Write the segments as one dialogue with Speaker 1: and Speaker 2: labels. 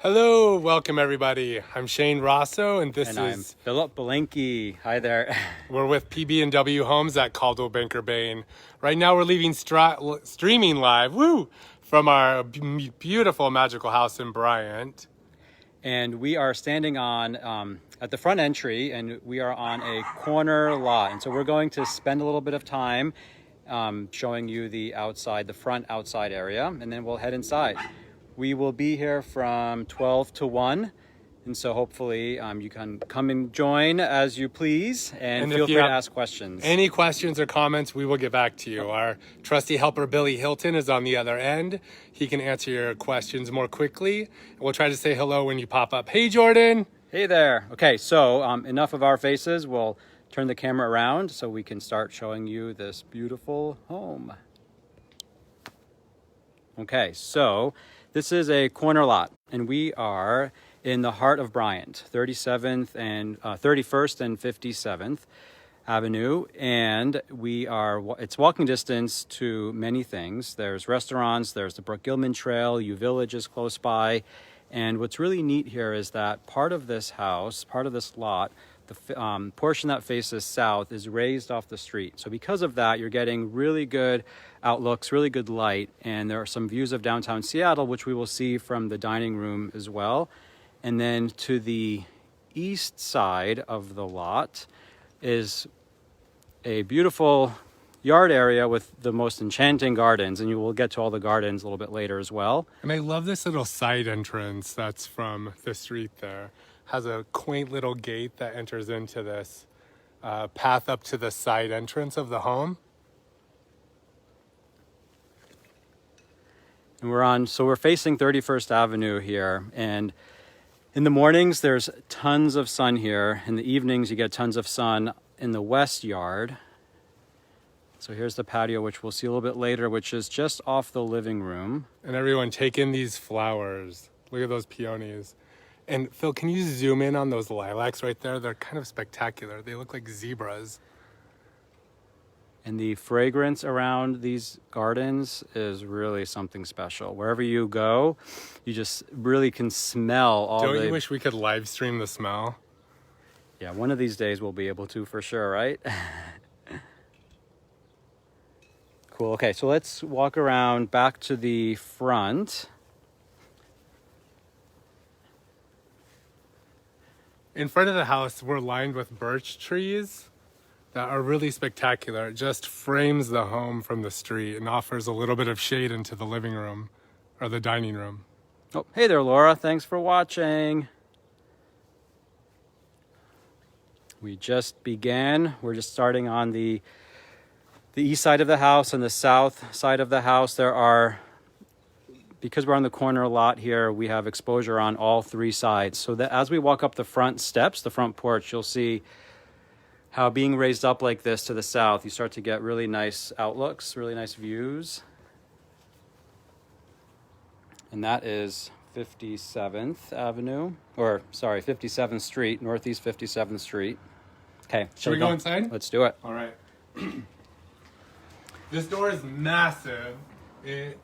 Speaker 1: Hello, welcome everybody. I'm Shane Rosso, and
Speaker 2: I'm Philip Belenke. Hi there.
Speaker 1: we're with PBNW Homes at Caldwell Banker Bain. Right now we're leaving streaming live, from our beautiful magical house in Bryant.
Speaker 2: And we are standing on at the front entry, and we are on a corner lot. And so we're going to spend a little bit of time showing you the front outside area, and then we'll head inside. We will be here from 12 to 1, and so hopefully you can come and join as you please, and feel free to ask questions.
Speaker 1: Any questions or comments, we will get back to you. Our trusty helper, Billy Hilton, is on the other end. He can answer your questions more quickly. We'll try to say hello when you pop up. Hey, Jordan.
Speaker 2: Hey there. Okay, so enough of our faces. We'll turn the camera around so we can start showing you this beautiful home. Okay, so this is a corner lot, and we are in the heart of Bryant, 31st and 57th Avenue, and it's walking distance to many things. There's restaurants, there's the Brook Gilman Trail, U Village is close by, and what's really neat here is that part of this lot, the portion that faces south is raised off the street. So because of that, you're getting really good outlooks, really good light, and there are some views of downtown Seattle, which we will see from the dining room as well. And then to the east side of the lot is a beautiful yard area with the most enchanting gardens, and you will get to all the gardens a little bit later as well.
Speaker 1: And I love this little side entrance that's from the street there. Has a quaint little gate that enters into this path up to the side entrance of the home.
Speaker 2: And we're facing 31st Avenue here, and in the mornings there's tons of sun here. In the evenings you get tons of sun in the west yard. So here's the patio, which we'll see a little bit later, which is just off the living room.
Speaker 1: And everyone, take in these flowers. Look at those peonies. And Phil, can you zoom in on those lilacs right there? They're kind of spectacular. They look like zebras.
Speaker 2: And the fragrance around these gardens is really something special. Wherever you go, you just really can smell all
Speaker 1: Don't you wish we could live stream the smell?
Speaker 2: Yeah, one of these days we'll be able to for sure, right? Cool. Okay, so let's walk around back to the front.
Speaker 1: In front of the house, we're lined with birch trees that are really spectacular. It just frames the home from the street and offers a little bit of shade into the living room or the dining room.
Speaker 2: Oh, hey there, Laura. Thanks for watching. We just began. We're just starting on the east side of the house and the south side of the house. Because we're on the corner lot here, we have exposure on all three sides. So that as we walk up the front steps, the front porch, you'll see how being raised up like this to the south, you start to get really nice outlooks, really nice views. And that is 57th Street, Northeast 57th Street. Okay.
Speaker 1: Should we go inside?
Speaker 2: Let's do it.
Speaker 1: All right. This door is massive. It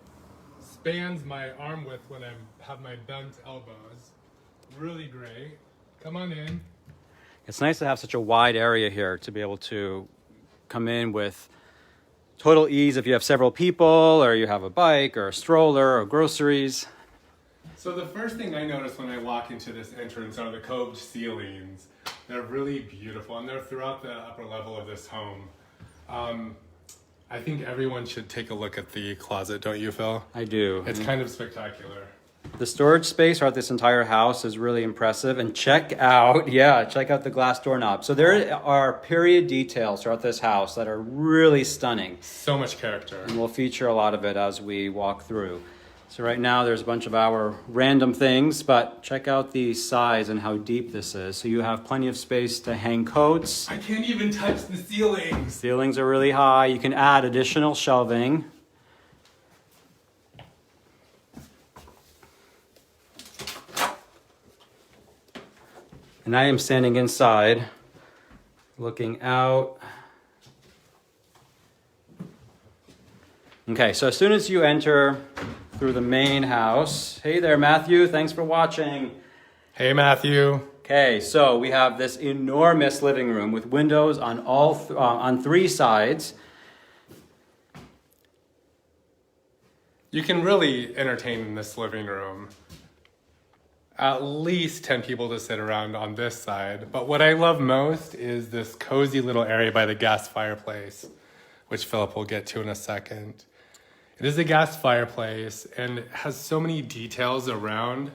Speaker 1: spans my arm width when I have my bent elbows. Really great. Come on in.
Speaker 2: It's nice to have such a wide area here to be able to come in with total ease if you have several people or you have a bike or a stroller or groceries.
Speaker 1: So the first thing I notice when I walk into this entrance are the coved ceilings. They're really beautiful, and they're throughout the upper level of this home. I think everyone should take a look at the closet, don't you, Phil?
Speaker 2: I do.
Speaker 1: It's kind of spectacular.
Speaker 2: The storage space throughout this entire house is really impressive. And check out the glass doorknob. So there are period details throughout this house that are really stunning.
Speaker 1: So much character.
Speaker 2: And we'll feature a lot of it as we walk through. So right now there's a bunch of our random things, but check out the size and how deep this is. So you have plenty of space to hang coats.
Speaker 1: I can't even touch the ceilings.
Speaker 2: Ceilings are really high. You can add additional shelving. And I am standing inside, looking out. Okay, so as soon as you enter through the main house. Hey there, Matthew. Thanks for watching.
Speaker 1: Hey, Matthew.
Speaker 2: Okay, so we have this enormous living room with windows on on three sides.
Speaker 1: You can really entertain in this living room. At least 10 people to sit around on this side. But what I love most is this cozy little area by the gas fireplace, which Philip will get to in a second. It is a gas fireplace and it has so many details around.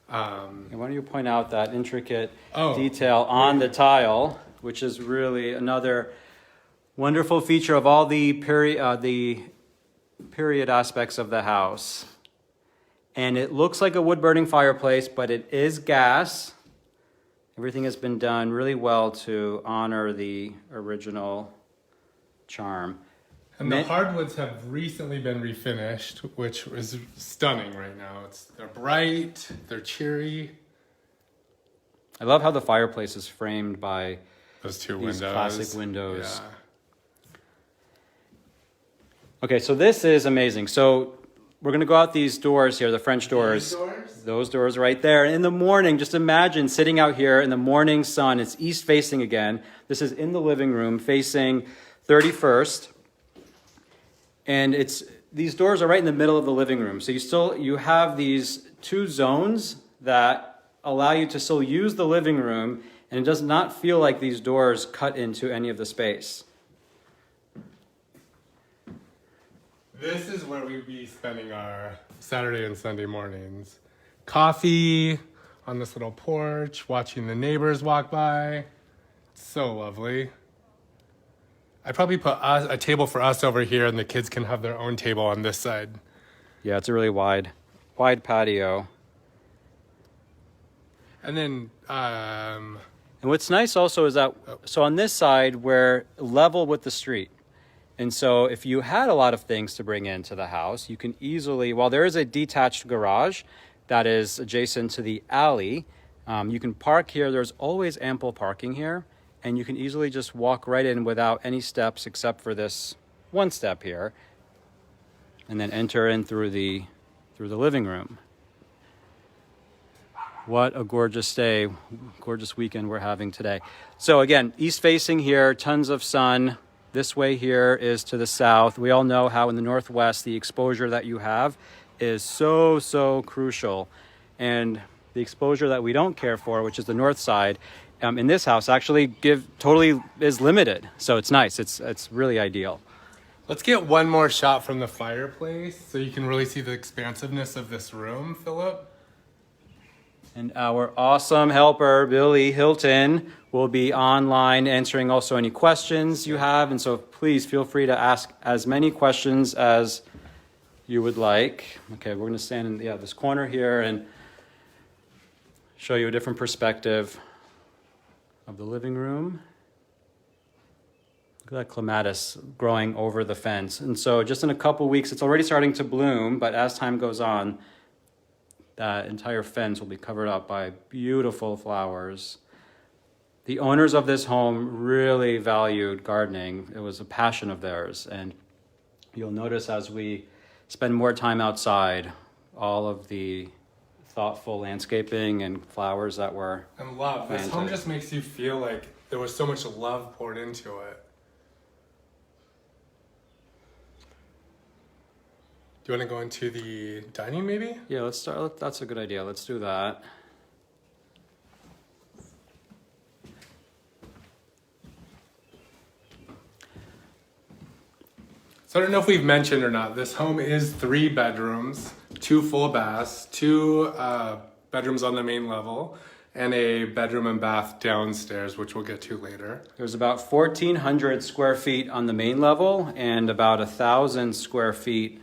Speaker 2: Why don't you point out that intricate
Speaker 1: Oh.
Speaker 2: detail on the tile, which is really another wonderful feature of all the period aspects of the house. And it looks like a wood-burning fireplace, but it is gas. Everything has been done really well to honor the original charm.
Speaker 1: And the hardwoods have recently been refinished, which is stunning right now. They're bright, they're cheery.
Speaker 2: I love how the fireplace is framed by
Speaker 1: Those two
Speaker 2: these
Speaker 1: windows.
Speaker 2: classic windows.
Speaker 1: Yeah.
Speaker 2: Okay, so this is amazing. So we're going to go out these doors here, the French doors.
Speaker 1: These doors?
Speaker 2: Those doors right there. And in the morning, just imagine sitting out here in the morning sun. It's east facing again. This is in the living room facing 31st. And these doors are right in the middle of the living room. So you have these two zones that allow you to still use the living room, and it does not feel like these doors cut into any of the space.
Speaker 1: This is where we'd be spending our Saturday and Sunday mornings. Coffee on this little porch, watching the neighbors walk by. It's so lovely. I'd probably put a table for us over here, and the kids can have their own table on this side.
Speaker 2: Yeah, it's a really wide patio.
Speaker 1: And then,
Speaker 2: And what's nice also is that, so on this side, we're level with the street. And so if you had a lot of things to bring into the house, you can easily, while there is a detached garage that is adjacent to the alley, you can park here. There's always ample parking here. And you can easily just walk right in without any steps except for this one step here. And then enter in through the living room. What a gorgeous day, gorgeous weekend we're having today. So again, east facing here, tons of sun. This way here is to the south. We all know how in the Northwest, the exposure that you have is so crucial. And the exposure that we don't care for, which is the north side, in this house actually totally is limited. So it's nice, it's really ideal.
Speaker 1: let's get one more shot from the fireplace so you can really see the expansiveness of this room, Philip.
Speaker 2: And our awesome helper, Billy Hilton, will be online answering also any questions you have. And so please feel free to ask as many questions as you would like. Okay, we're going to stand in this corner here and show you a different perspective of the living room. Look at that clematis growing over the fence. And so just in a couple weeks, it's already starting to bloom, but as time goes on, that entire fence will be covered up by beautiful flowers. The owners of this home really valued gardening. It was a passion of theirs. And you'll notice as we spend more time outside, all of the thoughtful landscaping and flowers that were
Speaker 1: And love. This
Speaker 2: planted.
Speaker 1: home just makes you feel like there was so much love poured into it. Do you want to go into the dining maybe?
Speaker 2: Yeah, let's start. That's a good idea. Let's do that.
Speaker 1: So I don't know if we've mentioned or not, this home is 3 bedrooms, 2 full baths, 2 bedrooms on the main level, and a bedroom and bath downstairs, which we'll get to later.
Speaker 2: There's about 1,400 square feet on the main level and about 1,000 square feet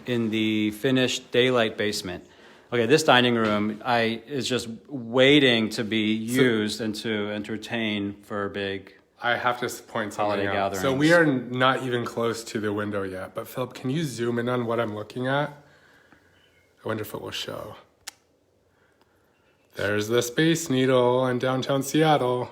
Speaker 2: in the finished daylight basement. Okay, this dining room is just waiting to be used and to entertain for big.
Speaker 1: I have to point something
Speaker 2: Holiday
Speaker 1: out. So
Speaker 2: gatherings.
Speaker 1: we are not even close to the window yet, but Philip, can you zoom in on what I'm looking at? I wonder if it will show. There's the Space Needle in downtown Seattle.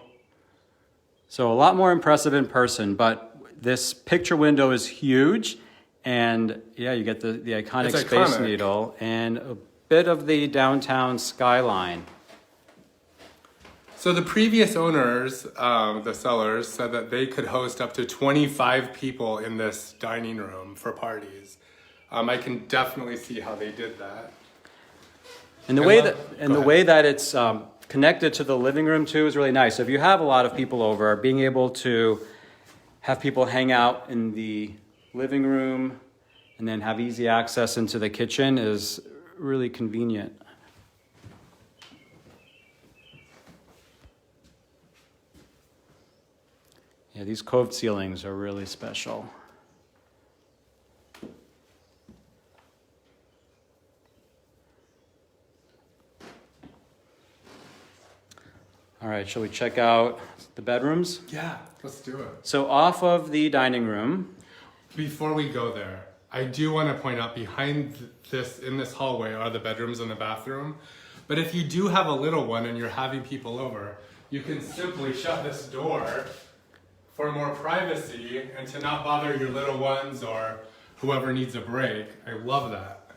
Speaker 2: So a lot more impressive in person, but this picture window is huge And yeah, you get the iconic
Speaker 1: It's
Speaker 2: Space
Speaker 1: iconic.
Speaker 2: Needle and a bit of the downtown skyline.
Speaker 1: So the previous owners, the sellers, said that they could host up to 25 people in this dining room for parties. I can definitely see how they did that.
Speaker 2: And the way that it's connected to the living room too is really nice. So if you have a lot of people over, being able to have people hang out in the living room and then have easy access into the kitchen is really convenient. Yeah, these coved ceilings are really special. All right, shall we check out the bedrooms?
Speaker 1: Yeah, let's do it.
Speaker 2: So off of the dining room,
Speaker 1: Before we go there, I do want to point out behind this, in this hallway, are the bedrooms and the bathroom. But if you do have a little one and you're having people over, you can simply shut this door for more privacy and to not bother your little ones or whoever needs a break. I love that.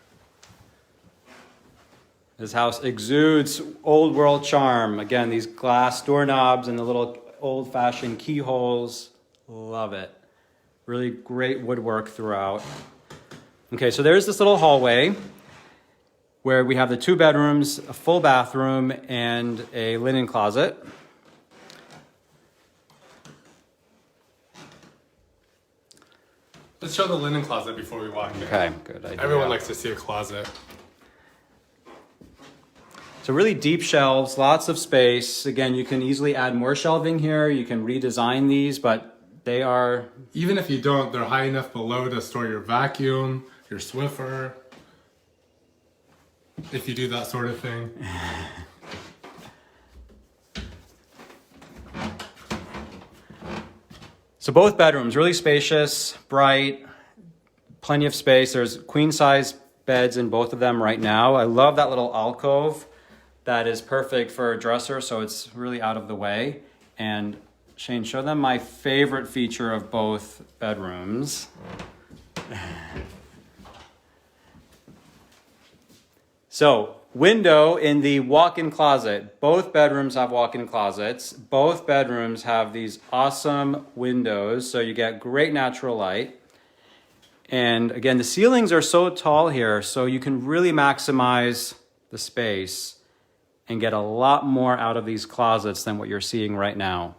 Speaker 2: this house exudes old world charm. Again, these glass doorknobs and the little old fashioned keyholes. Love it. Really great woodwork throughout. Okay, so there's this little hallway where we have the 2 bedrooms, a full bathroom, and a linen closet.
Speaker 1: Let's show the linen closet before we walk in.
Speaker 2: Okay, good idea.
Speaker 1: Everyone likes to see a closet.
Speaker 2: So really deep shelves, lots of space. Again, you can easily add more shelving here. You can redesign these, but they are...
Speaker 1: Even if you don't, they're high enough below to store your vacuum, your Swiffer, if you do that sort of thing.
Speaker 2: So both bedrooms, really spacious, bright, plenty of space. There's queen size beds in both of them right now. I love that little alcove that is perfect for a dresser, so it's really out of the way. And Shane, show them my favorite feature of both bedrooms. So, window in the walk-in closet. Both bedrooms have walk-in closets. Both bedrooms have these awesome windows, so you get great natural light. And again, the ceilings are so tall here, so you can really maximize the space and get a lot more out of these closets than what you're seeing right now.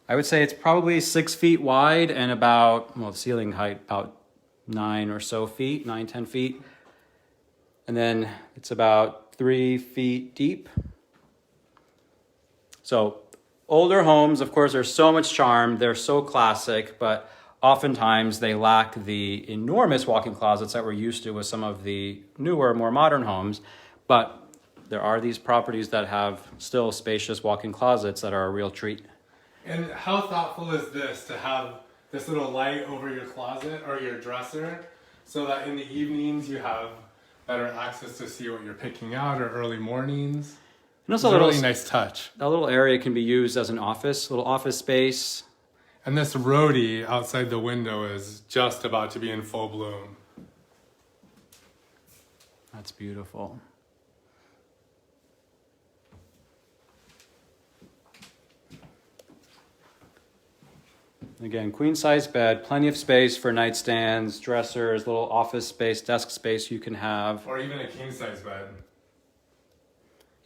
Speaker 2: I would say it's probably 6 feet wide and about, well, the ceiling height about 9 or so feet, 9, 10 feet. And then it's about 3 feet deep. So older homes, of course, are so much charm. They're so classic, but oftentimes they lack the enormous walk-in closets that we're used to with some of the newer, more modern homes. But there are these properties that have still spacious walk-in closets that are a real treat.
Speaker 1: And how thoughtful is this to have this little light over your closet or your dresser so that in the evenings you have better access to see what you're picking out or early mornings?
Speaker 2: And
Speaker 1: It's
Speaker 2: also
Speaker 1: a really nice touch.
Speaker 2: that little area can be used as an office, little office space.
Speaker 1: And this roadie outside the window is just about to be in full bloom.
Speaker 2: That's beautiful. Again, queen size bed, plenty of space for nightstands, dressers, little office space, desk space you can have.
Speaker 1: Or even a king size bed.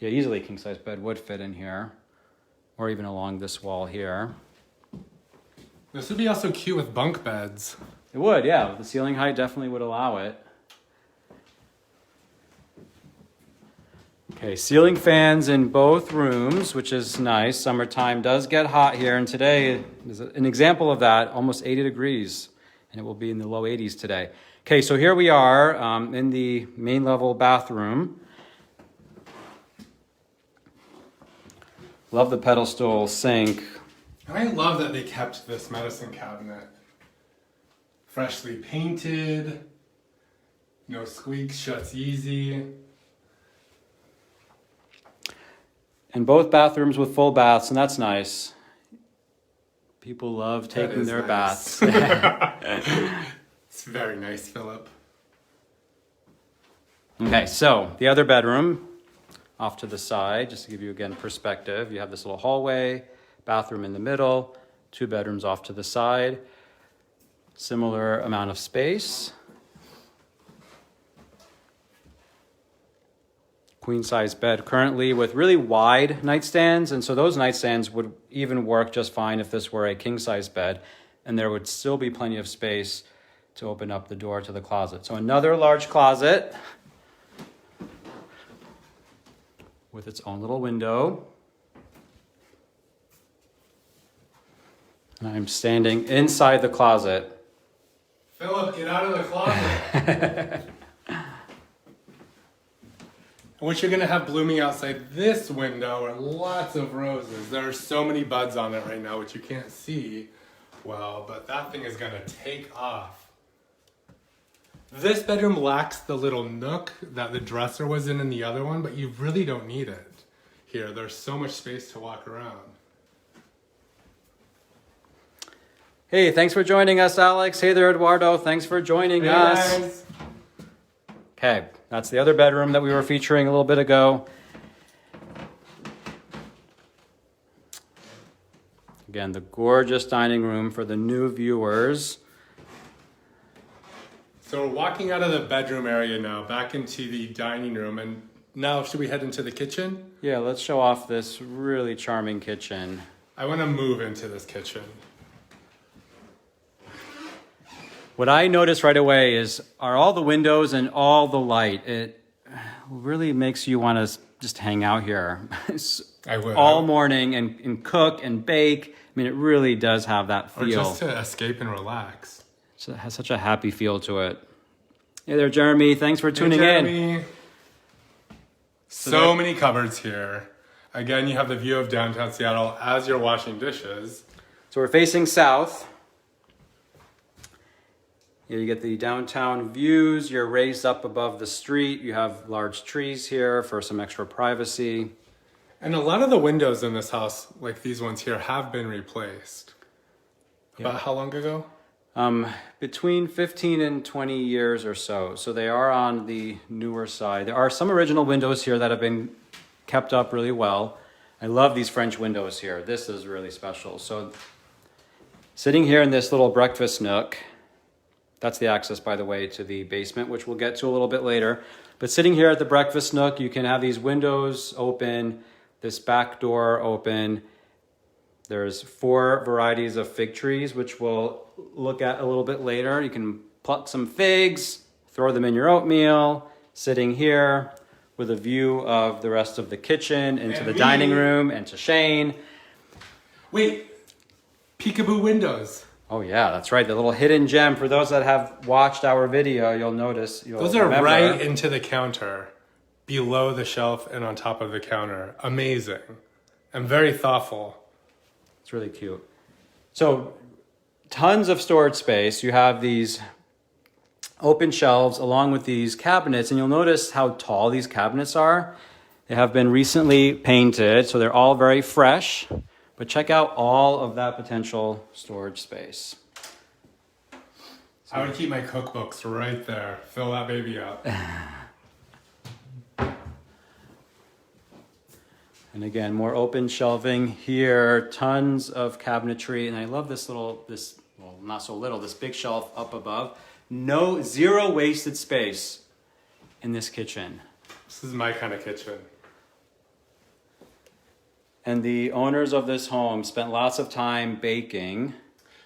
Speaker 2: Yeah, easily a king size bed would fit in here, or even along this wall here.
Speaker 1: This would be also cute with bunk beds.
Speaker 2: It would, yeah. The ceiling height definitely would allow it. Okay, ceiling fans in both rooms, which is nice. Summertime does get hot here, and today is an example of that, almost 80 degrees, and it will be in the low 80s today. Okay, so here we are in the main level bathroom. Love the pedestal sink.
Speaker 1: And I love that they kept this medicine cabinet freshly painted, no squeaks, shuts easy.
Speaker 2: And both bathrooms with full baths, and that's nice. People love taking their
Speaker 1: nice.
Speaker 2: baths.
Speaker 1: It's very nice, Philip.
Speaker 2: Okay, so the other bedroom off to the side, just to give you again perspective. You have this little hallway, bathroom in the middle, 2 bedrooms off to the side. Similar amount of space. Queen size bed currently with really wide nightstands. And so those nightstands would even work just fine if this were a king size bed. And there would still be plenty of space to open up the door to the closet. So another large closet with its own little window. And I'm standing inside the closet.
Speaker 1: Philip, get out of the closet. What you're gonna have blooming outside this window are lots of roses. There are so many buds on it right now, which you can't see well, but that thing is gonna take off. This bedroom lacks the little nook that the dresser was in the other one, but you really don't need it here. There's so much space to walk around.
Speaker 2: Hey, thanks for joining us, Alex. Hey there, Eduardo. Thanks for joining us.
Speaker 1: Guys.
Speaker 2: Okay, that's the other bedroom that we were featuring a little bit ago. Again, the gorgeous dining room for the new viewers.
Speaker 1: So we're walking out of the bedroom area now, back into the dining room, and now should we head into the kitchen?
Speaker 2: Yeah, let's show off this really charming kitchen.
Speaker 1: I want to move into this kitchen.
Speaker 2: What I noticed right away are all the windows and all the light. It really makes you want to just hang out here
Speaker 1: I would.
Speaker 2: all morning and cook and bake. I mean, it really does have that feel.
Speaker 1: Or just to escape and relax.
Speaker 2: So it has such a happy feel to it. Hey there, Jeremy. Thanks for tuning in.
Speaker 1: So many cupboards here. Again, you have the view of downtown Seattle as you're washing dishes.
Speaker 2: So we're facing south. Here you get the downtown views. You're raised up above the street. You have large trees here for some extra privacy.
Speaker 1: And a lot of the windows in this house, like these ones here, have been replaced.
Speaker 2: Yeah.
Speaker 1: About how long ago?
Speaker 2: Between 15 and 20 years or so. So they are on the newer side. There are some original windows here that have been kept up really well. I love these French windows here. This is really special. So sitting here in this little breakfast nook, that's the access, by the way, to the basement, which we'll get to a little bit later. But sitting here at the breakfast nook, you can have these windows open, this back door open. There's 4 varieties of fig trees, which we'll look at a little bit later. You can pluck some figs, throw them in your oatmeal, sitting here with a view of the rest of the kitchen, into the dining room, and to Shane.
Speaker 1: Wait, peekaboo windows.
Speaker 2: Oh yeah, that's right. The little hidden gem. For those that have watched our video, you'll notice.
Speaker 1: Those are right into the counter, below the shelf and on top of the counter. Amazing. And very thoughtful.
Speaker 2: It's really cute. So tons of storage space. You have these open shelves along with these cabinets, and you'll notice how tall these cabinets are. They have been recently painted, so they're all very fresh. But check out all of that potential storage space.
Speaker 1: I would keep my cookbooks right there. Fill that baby up.
Speaker 2: And again, more open shelving here, tons of cabinetry. And I love this well, not so little, this big shelf up above. Zero wasted space in this kitchen.
Speaker 1: This is my kind of kitchen.
Speaker 2: And the owners of this home spent lots of time baking.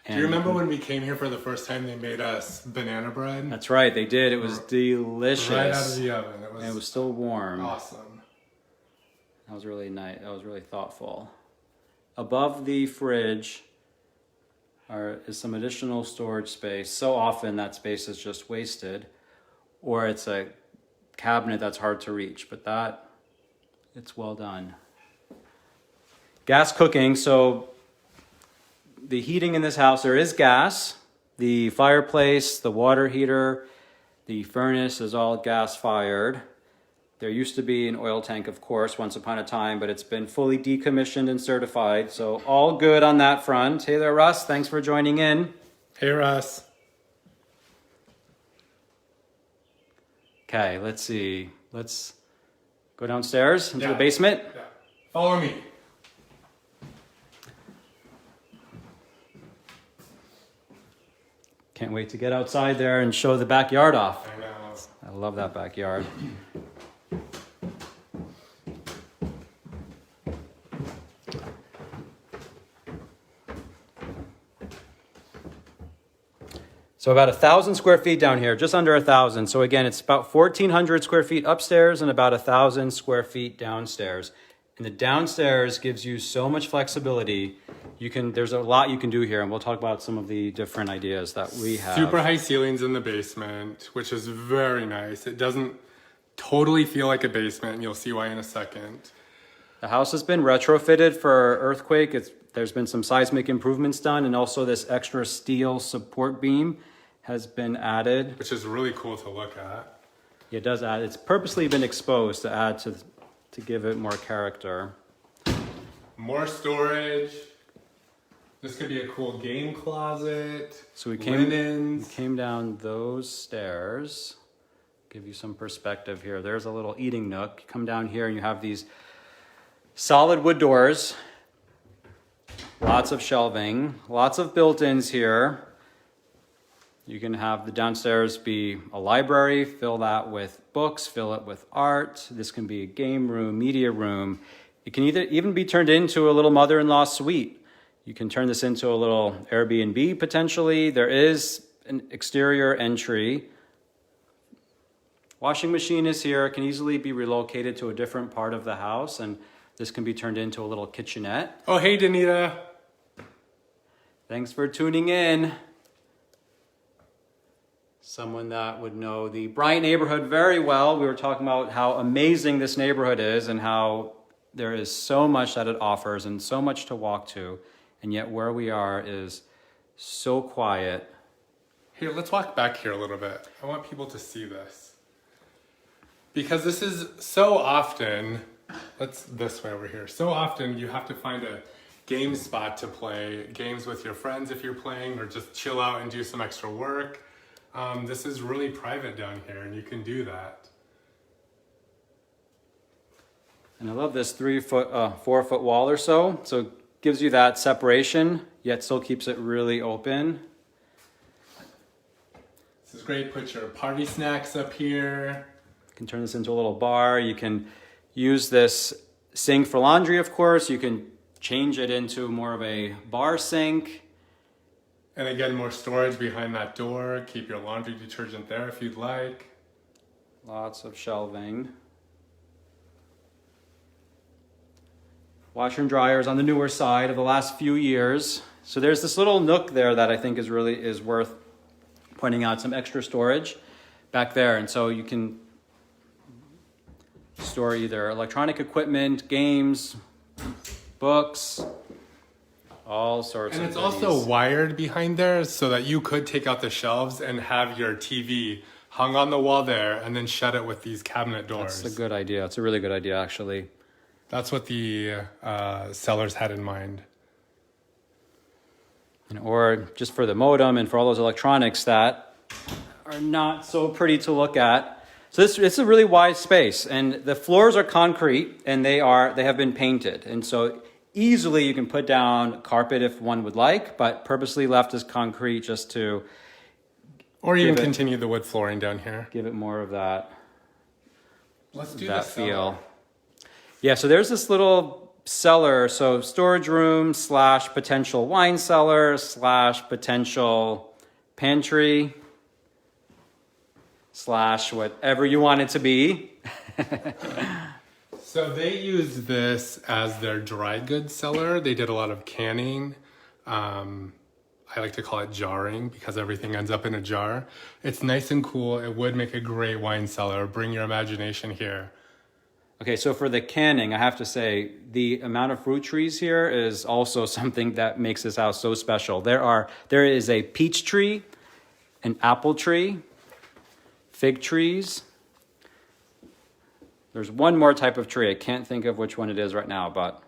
Speaker 1: Do you remember when we came here for the first time, they made us banana bread?
Speaker 2: That's right, they did. It was delicious.
Speaker 1: Right out of the oven.
Speaker 2: And it was still warm.
Speaker 1: Awesome.
Speaker 2: That was really nice. That was really thoughtful. Above the fridge is some additional storage space. So often that space is just wasted, or it's a cabinet that's hard to reach, but it's well done. Gas cooking. So the heating in this house, there is gas. The fireplace, the water heater, the furnace is all gas fired. There used to be an oil tank, of course, once upon a time, but it's been fully decommissioned and certified. So all good on that front. Hey there, Russ. Thanks for joining in.
Speaker 1: Hey, Russ.
Speaker 2: Okay, let's see. Let's go downstairs into the
Speaker 1: Yeah.
Speaker 2: basement.
Speaker 1: Yeah. Follow me.
Speaker 2: Can't wait to get outside there and show the backyard off.
Speaker 1: I know.
Speaker 2: I love that backyard. So about 1,000 square feet down here, just under 1,000. So again, it's about 1,400 square feet upstairs and about 1,000 square feet downstairs. And the downstairs gives you so much flexibility. There's a lot you can do here, and we'll talk about some of the different ideas that we have.
Speaker 1: Super high ceilings in the basement, which is very nice. It doesn't totally feel like a basement, and you'll see why in a second.
Speaker 2: The house has been retrofitted for earthquake. There's been some seismic improvements done, and also this extra steel support beam has been added.
Speaker 1: Which is really cool to look at.
Speaker 2: It does add. It's purposely been exposed to add to give it more character.
Speaker 1: More storage. This could be a cool game closet.
Speaker 2: So we
Speaker 1: linens.
Speaker 2: came down those stairs. Give you some perspective here. There's a little eating nook. You come down here and you have these solid wood doors. Lots of shelving. Lots of built-ins here. You can have the downstairs be a library, fill that with books, fill it with art. This can be a game room, media room. It can even be turned into a little mother-in-law suite. You can turn this into a little Airbnb potentially. There is an exterior entry. Washing machine is here. It can easily be relocated to a different part of the house, and this can be turned into a little kitchenette.
Speaker 1: Oh, hey, Danita.
Speaker 2: Thanks for tuning in. Someone that would know the Bryant neighborhood very well. We were talking about how amazing this neighborhood is and how there is so much that it offers and so much to walk to. And yet where we are is so quiet.
Speaker 1: Here, let's walk back here a little bit. I want people to see this. Because this is so often, this way over here. So often you have to find a game spot to play games with your friends if you're playing, or just chill out and do some extra work. This is really private down here, and you can do that.
Speaker 2: And I love this 4 foot wall or so. So it gives you that separation, yet still keeps it really open.
Speaker 1: This is great. Put your party snacks up here.
Speaker 2: You can turn this into a little bar. You can use this sink for laundry, of course. You can change it into more of a bar sink.
Speaker 1: And again, more storage behind that door. Keep your laundry detergent there if you'd like.
Speaker 2: Lots of shelving. Washer and dryers on the newer side of the last few years. So there's this little nook there that I think is worth pointing out. Some extra storage back there. And so you can store either electronic equipment, games, books, all sorts of
Speaker 1: And it's
Speaker 2: goodies.
Speaker 1: also wired behind there so that you could take out the shelves and have your TV hung on the wall there and then shut it with these cabinet doors.
Speaker 2: That's a good idea. It's a really good idea, actually.
Speaker 1: That's what the sellers had in mind.
Speaker 2: Or just for the modem and for all those electronics that are not so pretty to look at. So it's a really wide space, and the floors are concrete, and they have been painted, and so easily you can put down carpet if one would like, but purposely left as concrete just to
Speaker 1: Or even continue the wood flooring down here.
Speaker 2: give it more of that
Speaker 1: Let's do
Speaker 2: that
Speaker 1: the
Speaker 2: feel.
Speaker 1: cellar.
Speaker 2: Yeah, so there's this little cellar, so storage room / potential wine cellar / potential pantry / whatever you want it to be.
Speaker 1: So they use this as their dry goods cellar. They did a lot of canning. I like to call it jarring because everything ends up in a jar. It's nice and cool. It would make a great wine cellar. Bring your imagination here.
Speaker 2: Okay, so for the canning, I have to say the amount of fruit trees here is also something that makes this house so special. There is a peach tree, an apple tree, fig trees. There's one more type of tree. I can't think of which one it is right now, but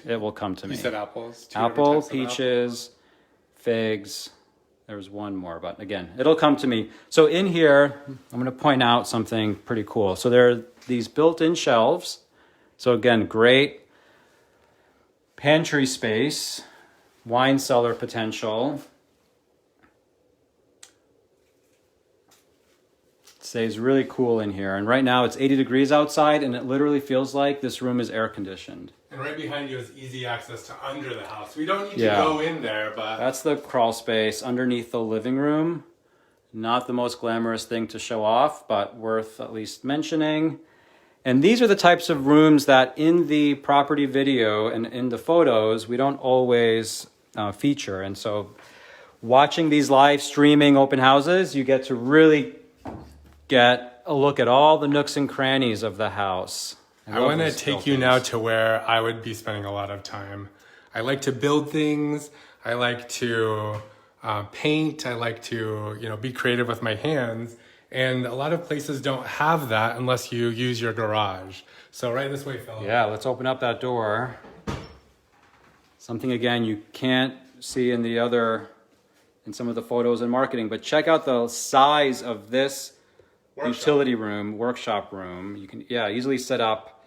Speaker 2: it will come to me.
Speaker 1: You said apples.
Speaker 2: Apple, peaches, figs, There's one more, but again, it'll come to me. So in here, I'm going to point out something pretty cool. So there are these built-in shelves. So again, great pantry space, wine cellar potential. It stays really cool in here. And right now it's 80 degrees outside, and it literally feels like this room is air conditioned.
Speaker 1: And right behind you is easy access to under the house. We don't need to go in there, but...
Speaker 2: That's the crawl space underneath the living room. Not the most glamorous thing to show off, but worth at least mentioning. And these are the types of rooms that in the property video and in the photos, we don't always feature. And so watching these live streaming open houses, you get to really get a look at all the nooks and crannies of the house.
Speaker 1: I want to take you now to where I would be spending a lot of time. I like to build things. I like to paint. I like to, be creative with my hands. And a lot of places don't have that unless you use your garage. So right this way, Philip.
Speaker 2: Yeah, let's open up that door. Something, again, you can't see in some of the photos and marketing, but check out the size of this utility room, workshop room. You can, easily set up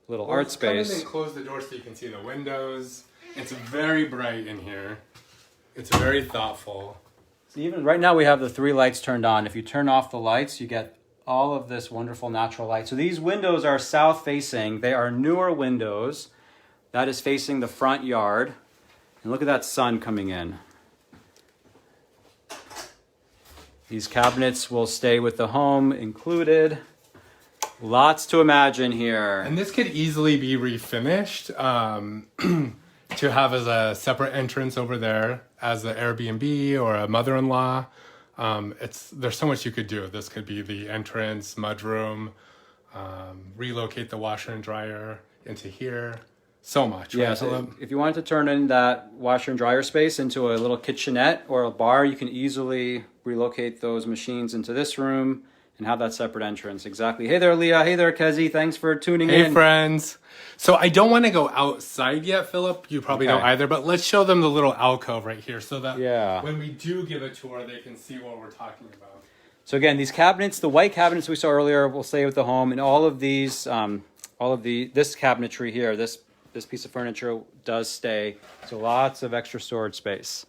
Speaker 2: a little art space.
Speaker 1: Come in and close the door so you can see the windows. It's very bright in here. It's very thoughtful.
Speaker 2: So even right now we have the 3 lights turned on. If you turn off the lights, you get all of this wonderful natural light. So these windows are south facing. They are newer windows. That is facing the front yard. And look at that sun coming in. These cabinets will stay with the home included. Lots to imagine here.
Speaker 1: And this could easily be refinished to have as a separate entrance over there as an Airbnb or a mother-in-law. There's so much you could do. This could be the entrance, mudroom, relocate the washer and dryer into here. So much.
Speaker 2: Yeah,
Speaker 1: right?
Speaker 2: so if you wanted to turn in that washer and dryer space into a little kitchenette or a bar, you can easily relocate those machines into this room and have that separate entrance. Exactly. Hey there, Leah. Hey there, Kezi. Thanks for tuning in.
Speaker 1: Hey, friends. So I don't want to go outside yet, Philip. You probably don't either, but let's show them the little alcove right here so that when we do give a tour, they can see what we're talking about.
Speaker 2: So again, these cabinets, the white cabinets we saw earlier, will stay with the home, and all of these, this cabinetry here, this piece of furniture does stay. So lots of extra storage space.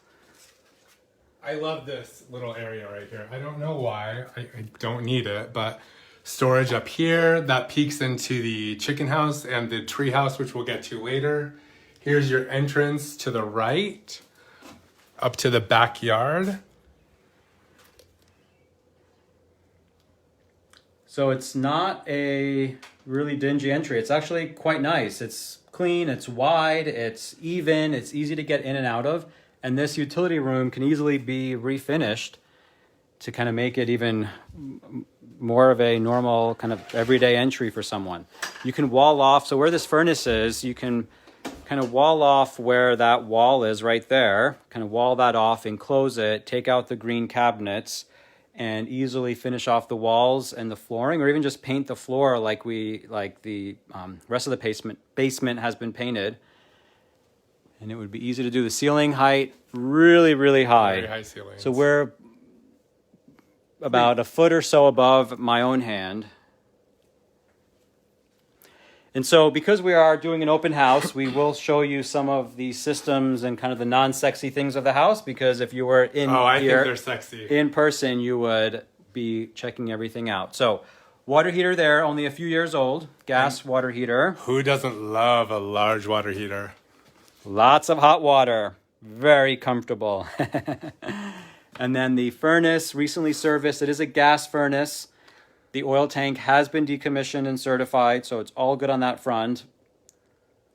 Speaker 1: I love this little area right here. I don't know why. I don't need it, but storage up here that peeks into the chicken house and the tree house, which we'll get to later. Here's your entrance to the right, up to the backyard.
Speaker 2: So it's not a really dingy entry. It's actually quite nice. It's clean, it's wide, it's even, it's easy to get in and out of. And this utility room can easily be refinished to kind of make it even more of a normal kind of everyday entry for someone. You can wall off, so where this furnace is, you can kind of wall off where that wall is right there, kind of wall that off, enclose it, take out the green cabinets, and easily finish off the walls and the flooring, or even just paint the floor like the rest of the basement has been painted. And it would be easy to do. The ceiling height, really, really high.
Speaker 1: Very high ceilings.
Speaker 2: So we're about a foot or so above my own hand. And so because we are doing an open house, we will show you some of the systems and kind of the non-sexy things of the house, because if you were in
Speaker 1: I
Speaker 2: here
Speaker 1: think they're sexy.
Speaker 2: in person, you would be checking everything out. So water heater there, only a few years old, gas water heater.
Speaker 1: Who doesn't love a large water heater?
Speaker 2: Lots of hot water, very comfortable. And then the furnace, recently serviced. It is a gas furnace. The oil tank has been decommissioned and certified, so it's all good on that front.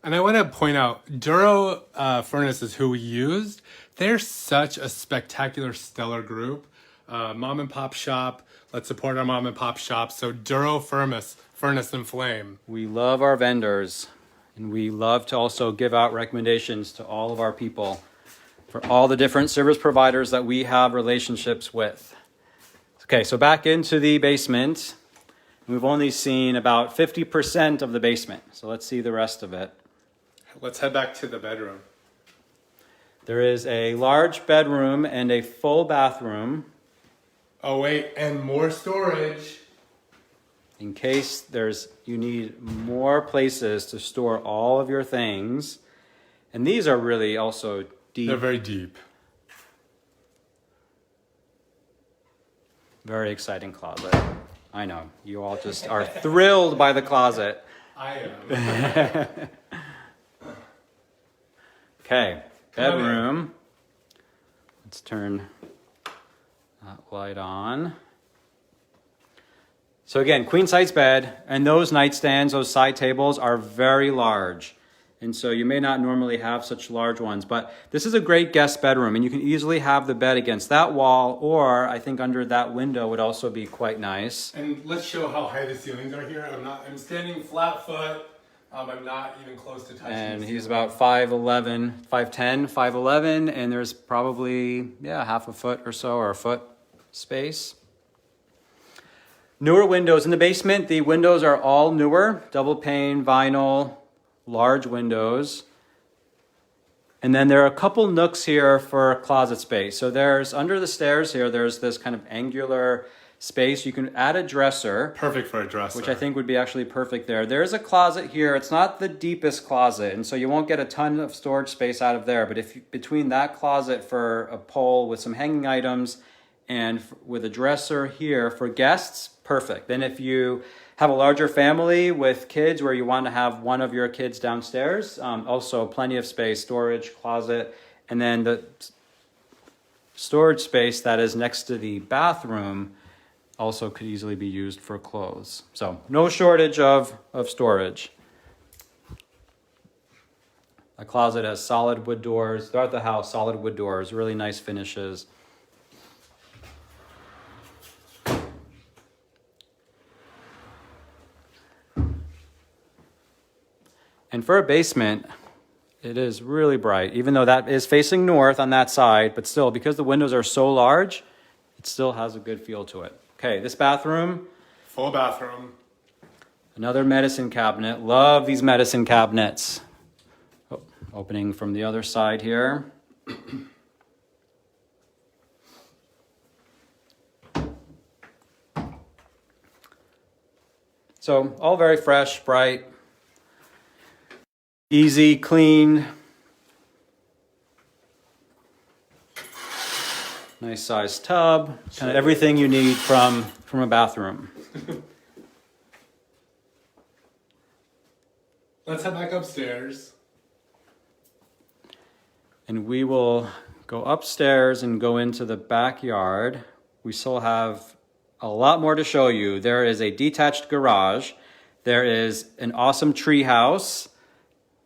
Speaker 1: And I want to point out, Duro Furnaces, who we used, they're such a spectacular, stellar group. Mom and pop shop. Let's support our mom and pop shops. So Duro Furnace and Flame.
Speaker 2: We love our vendors, and we love to also give out recommendations to all of our people for all the different service providers that we have relationships with. Okay, so back into the basement. We've only seen about 50% of the basement, so let's see the rest of it.
Speaker 1: Let's head back to the bedroom.
Speaker 2: There is a large bedroom and a full bathroom.
Speaker 1: Oh wait, and more storage.
Speaker 2: In case you need more places to store all of your things. And these are really also deep.
Speaker 1: They're very deep.
Speaker 2: Very exciting closet. I know, you all just are thrilled by the closet.
Speaker 1: I am.
Speaker 2: Okay, bedroom. Let's turn that light on. So again, queen size bed, and those nightstands, those side tables are very large. And so you may not normally have such large ones, but this is a great guest bedroom, and you can easily have the bed against that wall, or I think under that window would also be quite nice.
Speaker 1: And let's show how high the ceilings are here. I'm standing flat foot. I'm not even close to touching.
Speaker 2: And he's about 5'11", 5'10", 5'11", and there's probably, half a foot or so, or a foot space. Newer windows in the basement. The windows are all newer, double pane, vinyl, large windows. And then there are a couple nooks here for closet space. So there's, under the stairs here, there's this kind of angular space. You can add a dresser.
Speaker 1: Perfect for a dresser.
Speaker 2: Which I think would be actually perfect there. There's a closet here. It's not the deepest closet, and so you won't get a ton of storage space out of there. But if between that closet for a pole with some hanging items and with a dresser here for guests, perfect. Then if you have a larger family with kids where you want to have one of your kids downstairs, also plenty of space, storage, closet, and then the storage space that is next to the bathroom also could easily be used for clothes. So no shortage of storage. A closet has solid wood doors. Throughout the house, solid wood doors, really nice finishes. And for a basement, it is really bright, even though that is facing north on that side, but still, because the windows are so large, it still has a good feel to it. Okay, this bathroom.
Speaker 1: Full bathroom.
Speaker 2: Another medicine cabinet. Love these medicine cabinets. Oh, opening from the other side here. So all very fresh, bright, easy, clean. Nice sized tub, kind of everything you need from a bathroom.
Speaker 1: Let's head back upstairs.
Speaker 2: And we will go upstairs and go into the backyard. We still have a lot more to show you. There is a detached garage. There is an awesome tree house.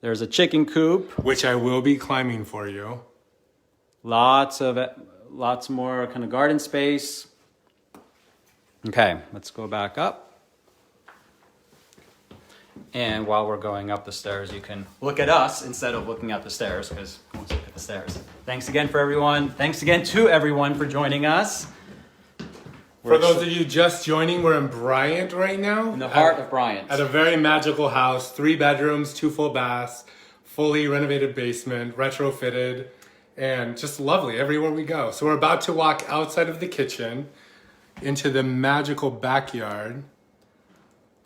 Speaker 2: There's a chicken coop.
Speaker 1: Which I will be climbing for you.
Speaker 2: Lots more kind of garden space. Okay, let's go back up. And while we're going up the stairs, you can look at us instead of looking at the stairs, because who wants to look at the stairs? Thanks again to everyone for joining us.
Speaker 1: For those of you just joining, we're in Bryant right now.
Speaker 2: In the heart of Bryant.
Speaker 1: At a very magical house, 3 bedrooms, 2 full baths, fully renovated basement, retrofitted. And just lovely everywhere we go. So we're about to walk outside of the kitchen into the magical backyard.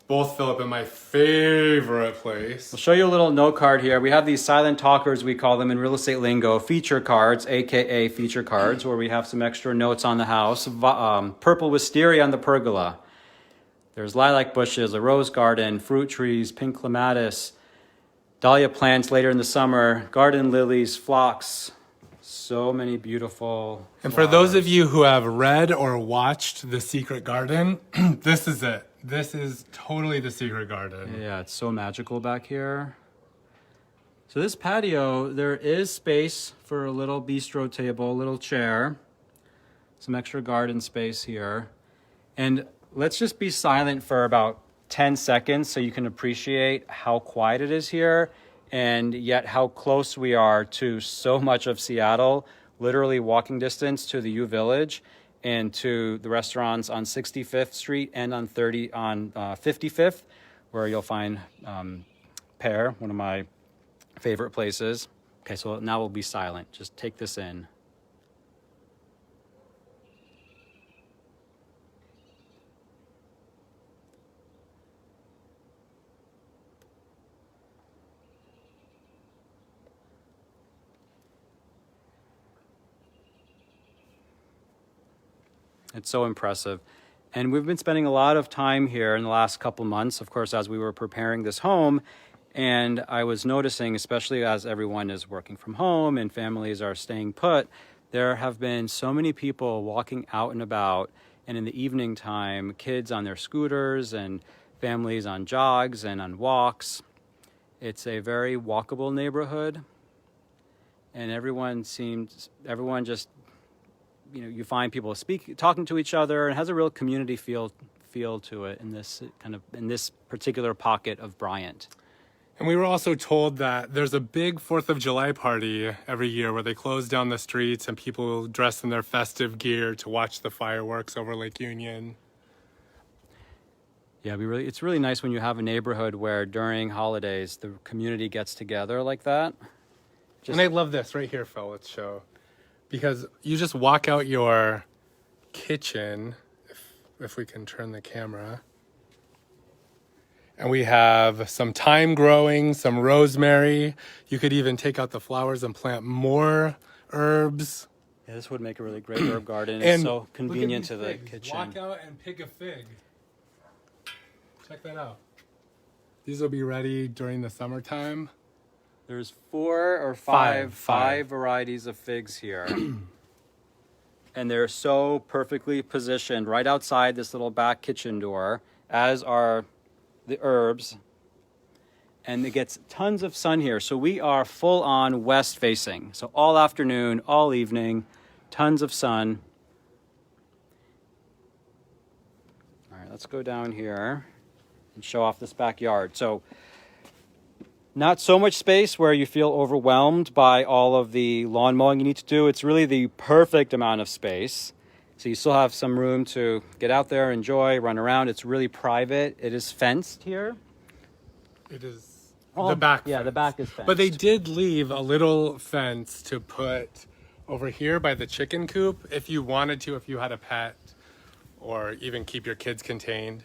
Speaker 1: Both Philip and my favorite place.
Speaker 2: I'll show you a little note card here. We have these silent talkers, we call them in real estate lingo, feature cards, aka feature cards, where we have some extra notes on the house. Purple wisteria on the pergola. There's lilac bushes, a rose garden, fruit trees, pink clematis, dahlia plants later in the summer, garden lilies, phlox. So many beautiful
Speaker 1: And
Speaker 2: flowers.
Speaker 1: for those of you who have read or watched The Secret Garden, this is it. This is totally The Secret Garden.
Speaker 2: Yeah, it's so magical back here. So this patio, there is space for a little bistro table, a little chair, some extra garden space here. And let's just be silent for about 10 seconds so you can appreciate how quiet it is here. And yet how close we are to so much of Seattle, literally walking distance to the U Village and to the restaurants on 65th Street and on 55th, where you'll find Pear, one of my favorite places. Okay, so now we'll be silent. Just take this in. It's so impressive. And we've been spending a lot of time here in the last couple months, of course, as we were preparing this home. And I was noticing, especially as everyone is working from home and families are staying put, there have been so many people walking out and about. And in the evening time, kids on their scooters and families on jogs and on walks. It's a very walkable neighborhood. And everyone just, you find people talking to each other, and it has a real community feel to it in this particular pocket of Bryant.
Speaker 1: And we were also told that there's a big 4th of July party every year where they close down the streets and people dress in their festive gear to watch the fireworks over Lake Union.
Speaker 2: Yeah, it's really nice when you have a neighborhood where during holidays the community gets together like that.
Speaker 1: And I love this right here, Phil. Let's show. Because you just walk out your kitchen, if we can turn the camera. And we have some thyme growing, some rosemary. You could even take out the flowers and plant more herbs.
Speaker 2: Yeah, this would make a really great herb garden. It's so convenient to the kitchen.
Speaker 1: Walk out and pick a fig. Check that out. These will be ready during the summertime.
Speaker 2: There's 4 or 5 varieties of figs here. And they're so perfectly positioned right outside this little back kitchen door, as are the herbs. And it gets tons of sun here. So we are full on west facing. So all afternoon, all evening, tons of sun. All right, let's go down here and show off this backyard. So not so much space where you feel overwhelmed by all of the lawn mowing you need to do. It's really the perfect amount of space. So you still have some room to get out there, enjoy, run around. It's really private. It is fenced here.
Speaker 1: It is the back.
Speaker 2: Yeah,
Speaker 1: fence.
Speaker 2: the back is fenced.
Speaker 1: But they did leave a little fence to put over here by the chicken coop if you wanted to, if you had a pet, or even keep your kids contained.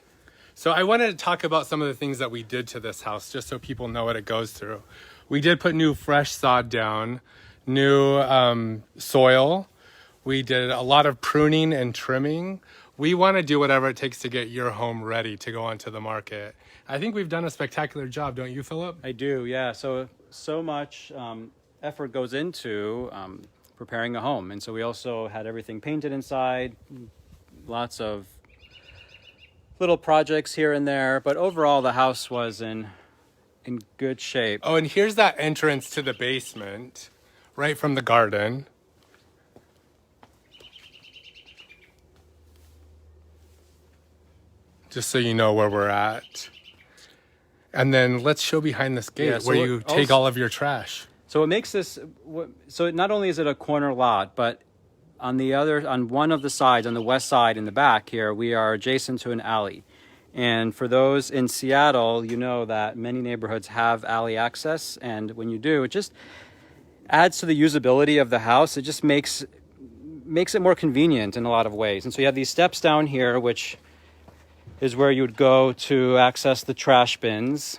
Speaker 1: So I wanted to talk about some of the things that we did to this house, just so people know what it goes through. We did put new fresh sod down, new soil. We did a lot of pruning and trimming. We want to do whatever it takes to get your home ready to go onto the market. I think we've done a spectacular job, don't you, Philip?
Speaker 2: I do, yeah. So much effort goes into preparing a home. And so we also had everything painted inside, lots of little projects here and there, but overall the house was in good shape.
Speaker 1: Oh, and here's that entrance to the basement, right from the garden. Just so you know where we're at. And then let's show behind this gate where you take all of your trash.
Speaker 2: So it makes this, so not only is it a corner lot, but on one of the sides, on the west side in the back here, we are adjacent to an alley. And for those in Seattle, you know that many neighborhoods have alley access. And when you do, it just adds to the usability of the house. It just makes it more convenient in a lot of ways. And so you have these steps down here, which is where you would go to access the trash bins.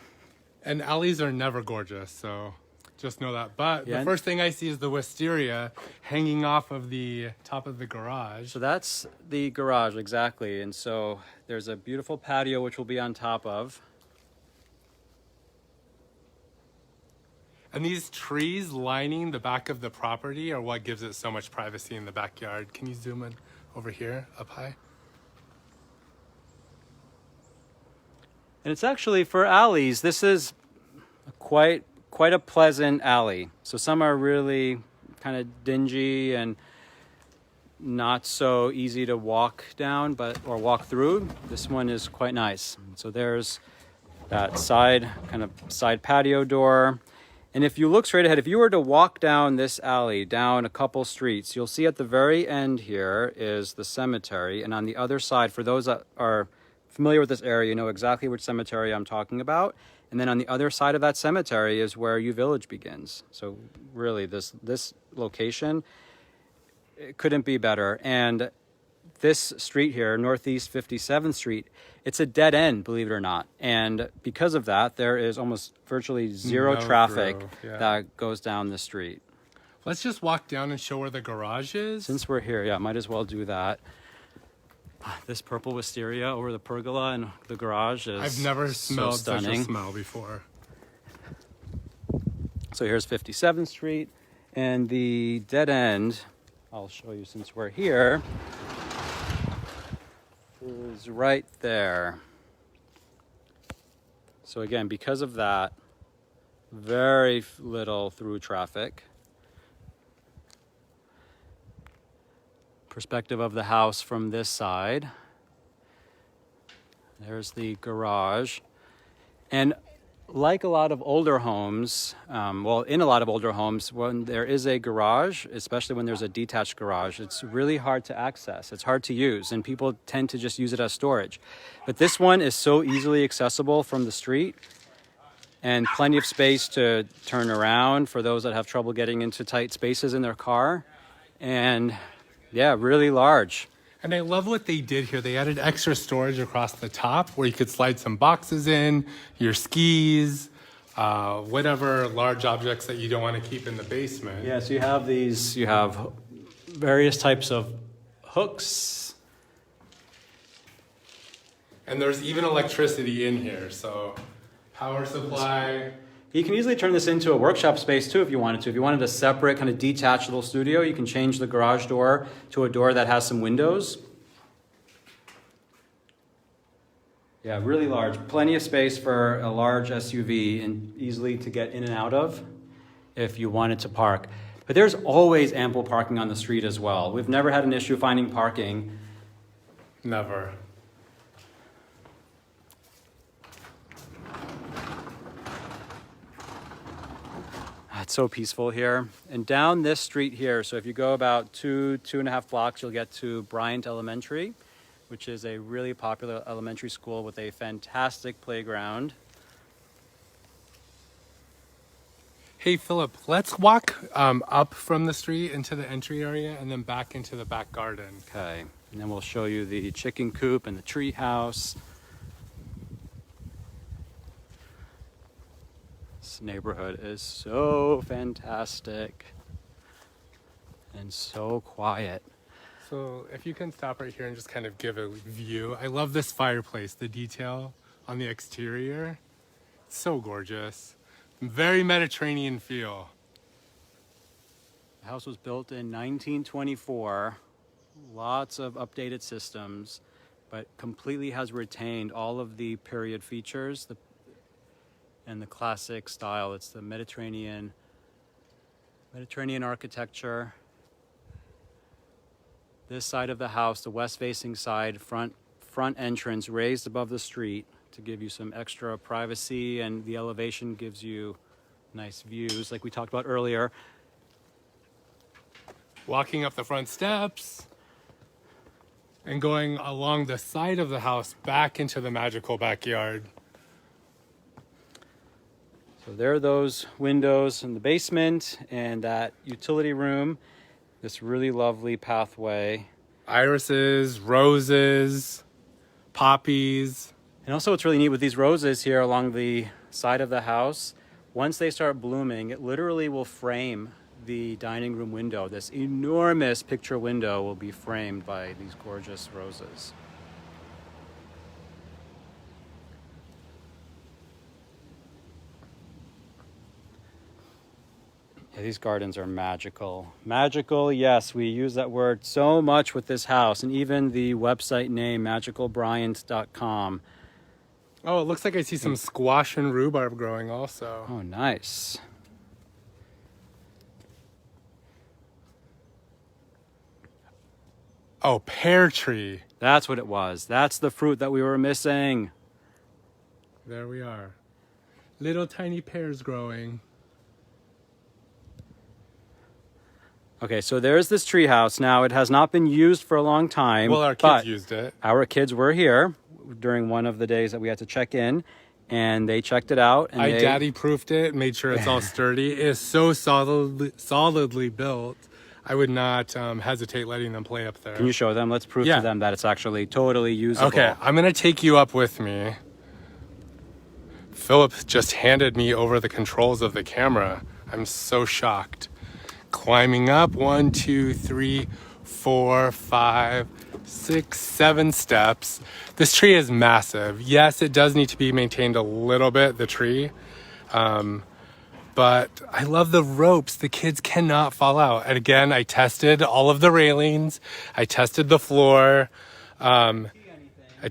Speaker 1: And alleys are never gorgeous, so just know that. But the first thing I see is the wisteria hanging off of the top of the garage.
Speaker 2: So that's the garage, exactly. And so there's a beautiful patio which will be on top of.
Speaker 1: And these trees lining the back of the property are what gives it so much privacy in the backyard. Can you zoom in over here, up high?
Speaker 2: And it's actually, for alleys, this is quite a pleasant alley. So some are really kind of dingy and not so easy to walk down or walk through. This one is quite nice. So there's that side patio door. And if you look straight ahead, if you were to walk down this alley, down a couple streets, you'll see at the very end here is the cemetery. And on the other side, for those that are familiar with this area, you know exactly which cemetery I'm talking about. And then on the other side of that cemetery is where U Village begins. So really, this location, it couldn't be better. And this street here, Northeast 57th Street, it's a dead end, believe it or not. And because of that, there is almost virtually zero traffic that goes down the street.
Speaker 1: Let's just walk down and show where the garage is.
Speaker 2: Since we're here, yeah, might as well do that. This purple wisteria over the pergola and the garage is
Speaker 1: I've never smelled
Speaker 2: so stunning.
Speaker 1: such a smell before.
Speaker 2: So here's 57th Street, and the dead end, I'll show you since we're here, is right there. So again, because of that, very little through traffic. Perspective of the house from this side. There's the garage. And like a lot of older homes, in a lot of older homes, when there is a garage, especially when there's a detached garage, it's really hard to access. It's hard to use, and people tend to just use it as storage. But this one is so easily accessible from the street, and plenty of space to turn around for those that have trouble getting into tight spaces in their car. And yeah, really large.
Speaker 1: And I love what they did here. They added extra storage across the top where you could slide some boxes in, your skis, whatever large objects that you don't want to keep in the basement.
Speaker 2: Yeah, so you have various types of hooks.
Speaker 1: And there's even electricity in here, so power supply.
Speaker 2: You can easily turn this into a workshop space too if you wanted to. If you wanted a separate kind of detached little studio, you can change the garage door to a door that has some windows. Yeah, really large. Plenty of space for a large SUV and easily to get in and out of if you wanted to park. But there's always ample parking on the street as well. We've never had an issue finding parking.
Speaker 1: Never.
Speaker 2: It's so peaceful here. And down this street here, so if you go about two and a half blocks, you'll get to Bryant Elementary, which is a really popular elementary school with a fantastic playground.
Speaker 1: Hey, Philip, let's walk up from the street into the entry area and then back into the back garden.
Speaker 2: Okay, and then we'll show you the chicken coop and the tree house. This neighborhood is so fantastic and so quiet.
Speaker 1: So if you can stop right here and just kind of give a view. I love this fireplace, the detail on the exterior. It's so gorgeous. Very Mediterranean feel.
Speaker 2: The house was built in 1924. Lots of updated systems, but completely has retained all of the period features, and the classic style. It's the Mediterranean architecture. This side of the house, the west-facing side, front entrance raised above the street to give you some extra privacy, and the elevation gives you nice views like we talked about earlier.
Speaker 1: Walking up the front steps and going along the side of the house back into the magical backyard.
Speaker 2: So there are those windows in the basement and that utility room, this really lovely pathway.
Speaker 1: Irises, roses, poppies.
Speaker 2: And also what's really neat with these roses here along the side of the house, once they start blooming, it literally will frame the dining room window. This enormous picture window will be framed by these gorgeous roses. Yeah, these gardens are magical. Magical, yes, we use that word so much with this house, and even the website name, magicalbryant.com.
Speaker 1: Oh, it looks like I see some squash and rhubarb growing also.
Speaker 2: Oh, nice.
Speaker 1: Oh, pear tree.
Speaker 2: That's what it was. That's the fruit that we were missing.
Speaker 1: There we are. Little tiny pears growing.
Speaker 2: Okay, so there's this tree house. Now, it has not been used for a long time.
Speaker 1: Well, our kids used it.
Speaker 2: Our kids were here during one of the days that we had to check in. and they checked it out. And
Speaker 1: I
Speaker 2: they,
Speaker 1: daddy proofed it, made sure it's all sturdy. It is so solidly built. I would not hesitate letting them play up there.
Speaker 2: Can you show them? Let's prove
Speaker 1: Yeah.
Speaker 2: to them that it's actually totally usable.
Speaker 1: Okay, I'm gonna take you up with me. Philip just handed me over the controls of the camera. I'm so shocked. Climbing up 1, 2, 3, 4, 5, 6, 7 steps. This tree is massive. Yes, it does need to be maintained a little bit, the tree. But I love the ropes. The kids cannot fall out. And again, I tested all of the railings. I tested the floor. I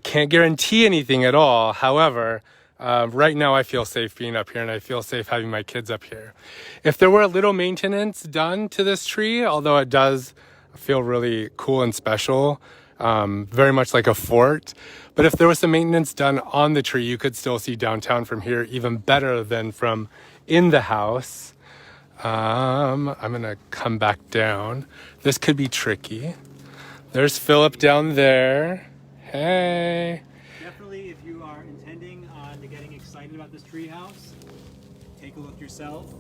Speaker 1: can't guarantee anything at all. However, right now I feel safe being up here, and I feel safe having my kids up here. If there were a little maintenance done to this tree, although it does feel really cool and special, very much like a fort. But if there was some maintenance done on the tree, you could still see downtown from here even better than from in the house. I'm gonna come back down. This could be tricky. There's Philip down there. Hey.
Speaker 2: Definitely, if you are intending on getting excited about this treehouse, take a look yourself,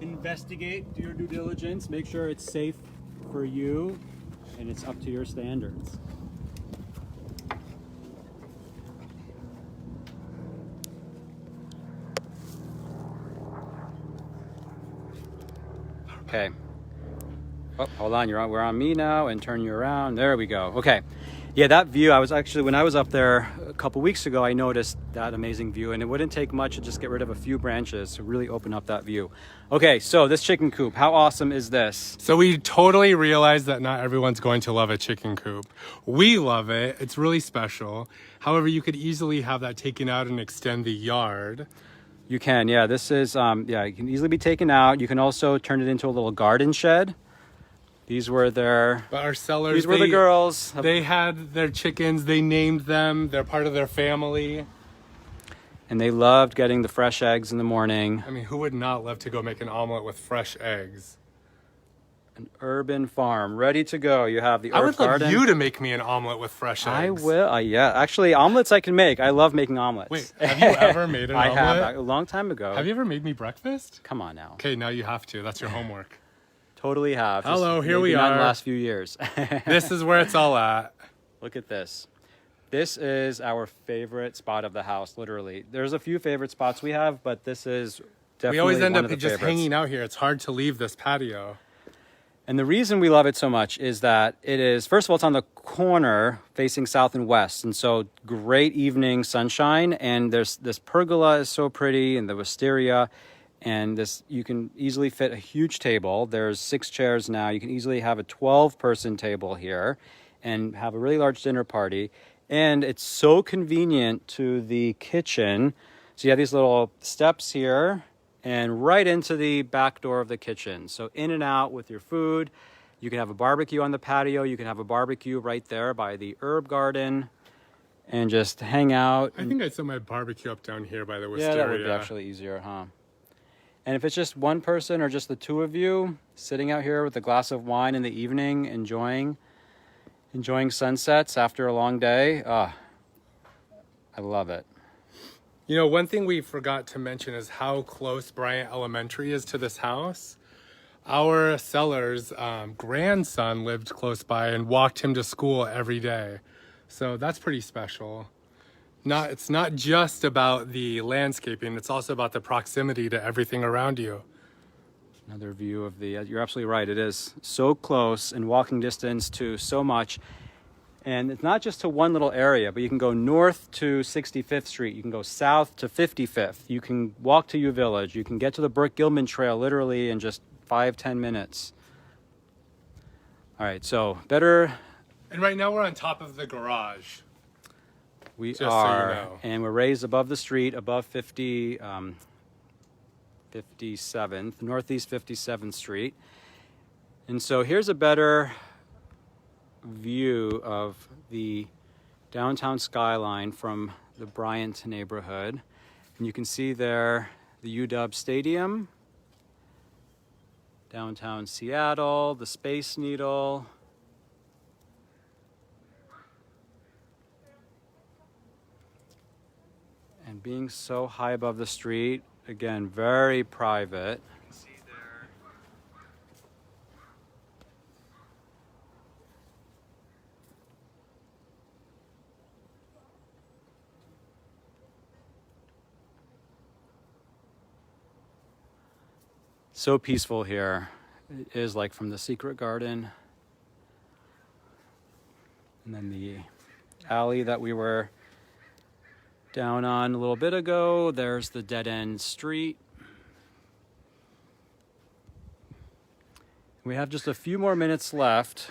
Speaker 2: investigate, do your due diligence, make sure it's safe for you and it's up to your standards. Okay. Oh, hold on. We're on me now, and turn you around. There we go. Okay. Yeah, that view. When I was up there a couple weeks ago, I noticed that amazing view, and it wouldn't take much to just get rid of a few branches to really open up that view. Okay, so this chicken coop, how awesome is this?
Speaker 1: So we totally realize that not everyone's going to love a chicken coop. We love it. It's really special. However, you could easily have that taken out and extend the yard.
Speaker 2: You can, yeah. This is, it can easily be taken out. You can also turn it into a little garden shed. These were their...
Speaker 1: But our sellers...
Speaker 2: These were the girls.
Speaker 1: They had their chickens. They named them. They're part of their family.
Speaker 2: And they loved getting the fresh eggs in the morning.
Speaker 1: I mean, who would not love to go make an omelet with fresh eggs?
Speaker 2: An urban farm, ready to go. You have the
Speaker 1: I would
Speaker 2: garden.
Speaker 1: love you to make me an omelet with fresh eggs.
Speaker 2: I will. Yeah, actually, omelets I can make. I love making omelets.
Speaker 1: Wait, have you ever made an omelet?
Speaker 2: I have, a long time ago.
Speaker 1: Have you ever made me breakfast?
Speaker 2: Come on now.
Speaker 1: Okay, now you have to. That's your homework.
Speaker 2: Totally have.
Speaker 1: Hello, here we
Speaker 2: maybe not in
Speaker 1: are.
Speaker 2: the last few years.
Speaker 1: This is where it's all at.
Speaker 2: Look at this. This is our favorite spot of the house, literally. There's a few favorite spots we have, but this is definitely
Speaker 1: We always end
Speaker 2: one
Speaker 1: up
Speaker 2: of the
Speaker 1: just
Speaker 2: favorites.
Speaker 1: hanging out here. It's hard to leave this patio.
Speaker 2: And the reason we love it so much is that it is, first of all, it's on the corner facing south and west. And so great evening sunshine. And there's this pergola is so pretty, and the wisteria. And this, you can easily fit a huge table. There's 6 chairs now. You can easily have a 12-person table here and have a really large dinner party. And it's so convenient to the kitchen. So you have these little steps here and right into the back door of the kitchen. So in and out with your food. You can have a barbecue on the patio. You can have a barbecue right there by the herb garden and just hang out.
Speaker 1: I think I'd set my barbecue up down here by the wisteria.
Speaker 2: Yeah, that would be actually easier, huh? And if it's just one person or just the two of you sitting out here with a glass of wine in the evening, enjoying sunsets after a long day, I love it.
Speaker 1: You know, one thing we forgot to mention is how close Bryant Elementary is to this house. Our seller's grandson lived close by and walked him to school every day. So that's pretty special. It's not just about the landscaping, it's also about the proximity to everything around you.
Speaker 2: Another view of the, you're absolutely right. It is so close in walking distance to so much. And it's not just to one little area, but you can go north to 65th Street. You can go south to 55th. You can walk to U Village. You can get to the Burke-Gilman Trail literally in just 5-10 minutes. All right, so better.
Speaker 1: And right now we're on top of the garage.
Speaker 2: We
Speaker 1: Just
Speaker 2: are,
Speaker 1: so you know.
Speaker 2: And we're raised above the street, above 57th, Northeast 57th Street. And so here's a better view of the downtown skyline from the Bryant neighborhood. And you can see there the UW Stadium, downtown Seattle, the Space Needle, and being so high above the street, again, very private. You can see there. So peaceful here. It is like from the secret garden. And then the alley that we were down on a little bit ago, there's the dead end street. We have just a few more minutes left,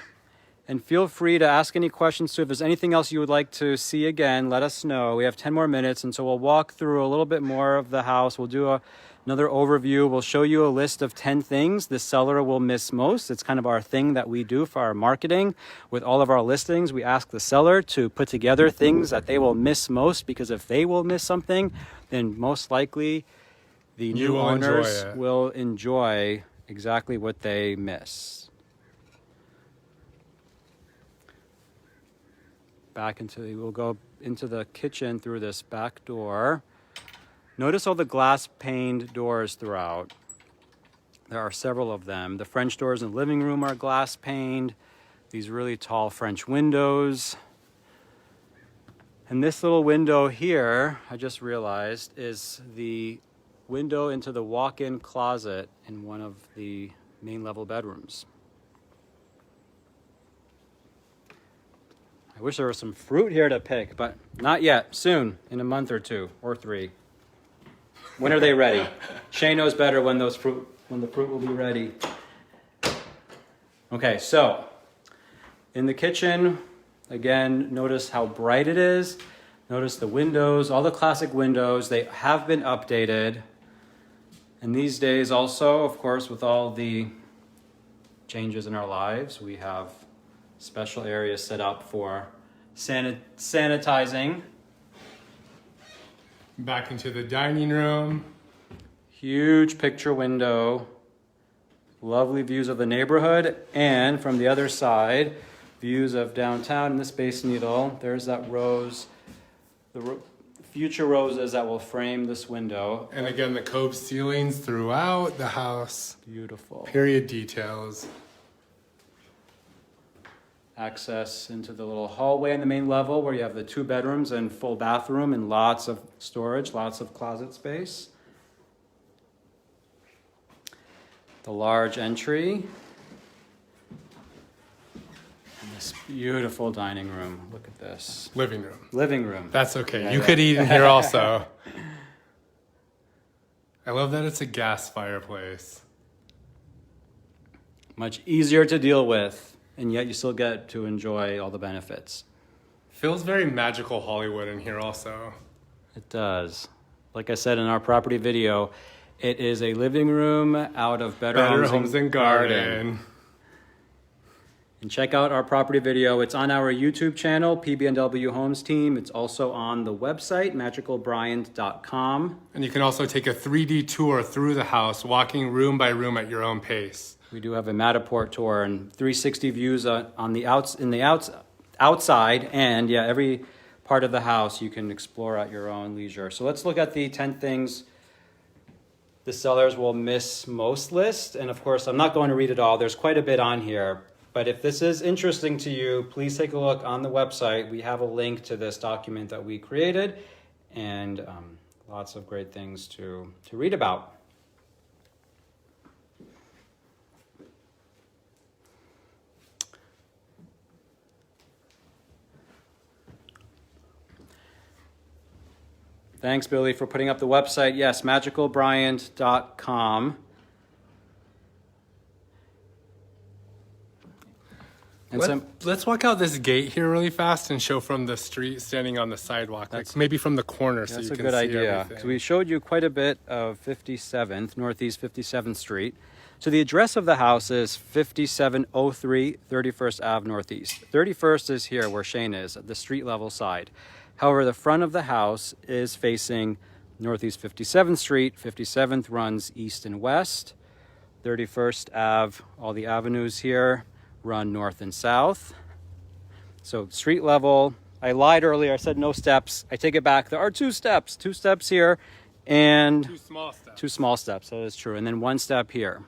Speaker 2: and feel free to ask any questions. So if there's anything else you would like to see again, let us know. We have 10 more minutes, and so we'll walk through a little bit more of the house. We'll do another overview. We'll show you a list of 10 things the seller will miss most. It's kind of our thing that we do for our marketing. With all of our listings, we ask the seller to put together things that they will miss most, because if they will miss something, then most likely the new owners will enjoy exactly what they miss. We'll go into the kitchen through this back door. Notice all the glass paned doors throughout. There are several of them. The French doors in the living room are glass paned. These really tall French windows. And this little window here, I just realized, is the window into the walk-in closet in one of the main level bedrooms. I wish there was some fruit here to pick, but not yet. Soon, in a month or 2 or 3. When are they ready? Shay knows better when the fruit will be ready. Okay, so in the kitchen, again, notice how bright it is. Notice the windows, all the classic windows. They have been updated. And these days also, of course, with all the changes in our lives, we have special areas set up for sanitizing.
Speaker 1: Back into the dining room.
Speaker 2: Huge picture window. Lovely views of the neighborhood. And from the other side, views of downtown and the Space Needle. There's that rose, future roses that will frame this window.
Speaker 1: And again, the cove ceilings throughout the house.
Speaker 2: Beautiful.
Speaker 1: Period details.
Speaker 2: Access into the little hallway on the main level where you have the 2 bedrooms and full bathroom and lots of storage, lots of closet space. The large entry. And this beautiful dining room. Look at this.
Speaker 1: Living room.
Speaker 2: Living room.
Speaker 1: That's okay.
Speaker 2: Yeah,
Speaker 1: you could eat in here also. I love that it's a gas fireplace.
Speaker 2: Much easier to deal with, and yet you still get to enjoy all the benefits.
Speaker 1: Feels very magical Hollywood in here also.
Speaker 2: It does. Like I said in our property video, it is a living room out of Better Homes and Garden. And check out our property video. It's on our YouTube channel, PBNW Homes Team. It's also on the website, magicalbryant.com.
Speaker 1: And you can also take a 3D tour through the house, walking room by room at your own pace.
Speaker 2: We do have a Matterport tour and 360 views on the outside, and yeah, every part of the house you can explore at your own leisure. So let's look at the 10 things the sellers will miss most list. And of course, I'm not going to read it all. There's quite a bit on here. But if this is interesting to you, please take a look on the website. We have a link to this document that we created, and lots of great things to read about. Thanks, Billy, for putting up the website. Yes, magicalbryant.com.
Speaker 1: Let's walk out this gate here really fast and show from the street, standing on the sidewalk, like maybe from the corner, so you can see everything. That's a good idea.
Speaker 2: So we showed you quite a bit of 57th, Northeast 57th Street. So the address of the house is 5703 31st Ave Northeast. 31st is here where Shane is, at the street level side. However, the front of the house is facing Northeast 57th Street. 57th runs east and west. 31st Ave, all the avenues here run north and south. So street level, I lied earlier. I said no steps. I take it back. There are 2 steps. 2 steps here and
Speaker 1: 2 small steps.
Speaker 2: 2 small steps. That is true. And then 1 step here.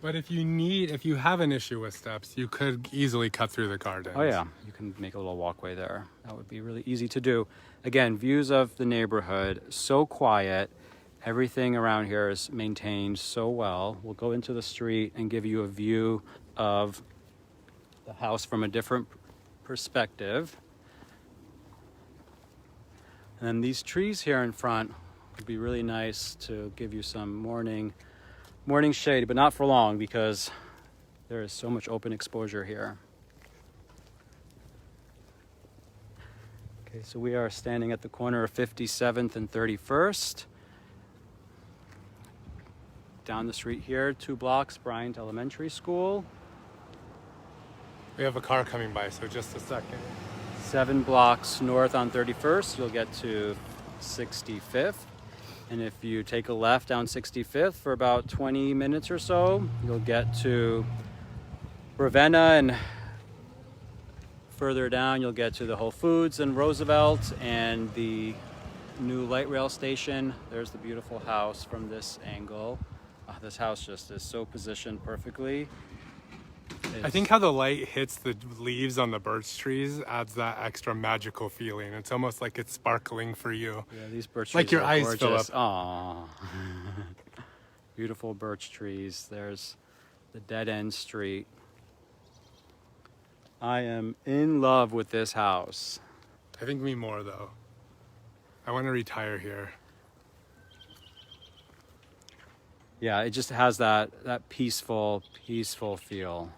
Speaker 1: But if you have an issue with steps, you could easily cut through the gardens.
Speaker 2: Oh yeah, you can make a little walkway there. That would be really easy to do. Again, views of the neighborhood, so quiet. Everything around here is maintained so well. We'll go into the street and give you a view of the house from a different perspective. And then these trees here in front would be really nice to give you some morning shade, but not for long because there is so much open exposure here. Okay, so we are standing at the corner of 57th and 31st. Down the street here, 2 blocks, Bryant Elementary School.
Speaker 1: We have a car coming by, so just a second.
Speaker 2: 7 blocks north on 31st, you'll get to 65th. And if you take a left down 65th for about 20 minutes or so, you'll get to Ravenna, and further down you'll get to the Whole Foods and Roosevelt and the new light rail station. There's the beautiful house from this angle. This house just is so positioned perfectly.
Speaker 1: I think how the light hits the leaves on the birch trees adds that extra magical feeling. It's almost like it's sparkling for you.
Speaker 2: Yeah, these birch trees
Speaker 1: like your
Speaker 2: are
Speaker 1: eyes
Speaker 2: gorgeous.
Speaker 1: fill up.
Speaker 2: Aww. Beautiful birch trees. There's the dead end street. I am in love with this house.
Speaker 1: I think me more though. I want to retire here.
Speaker 2: Yeah, it just has that peaceful feel.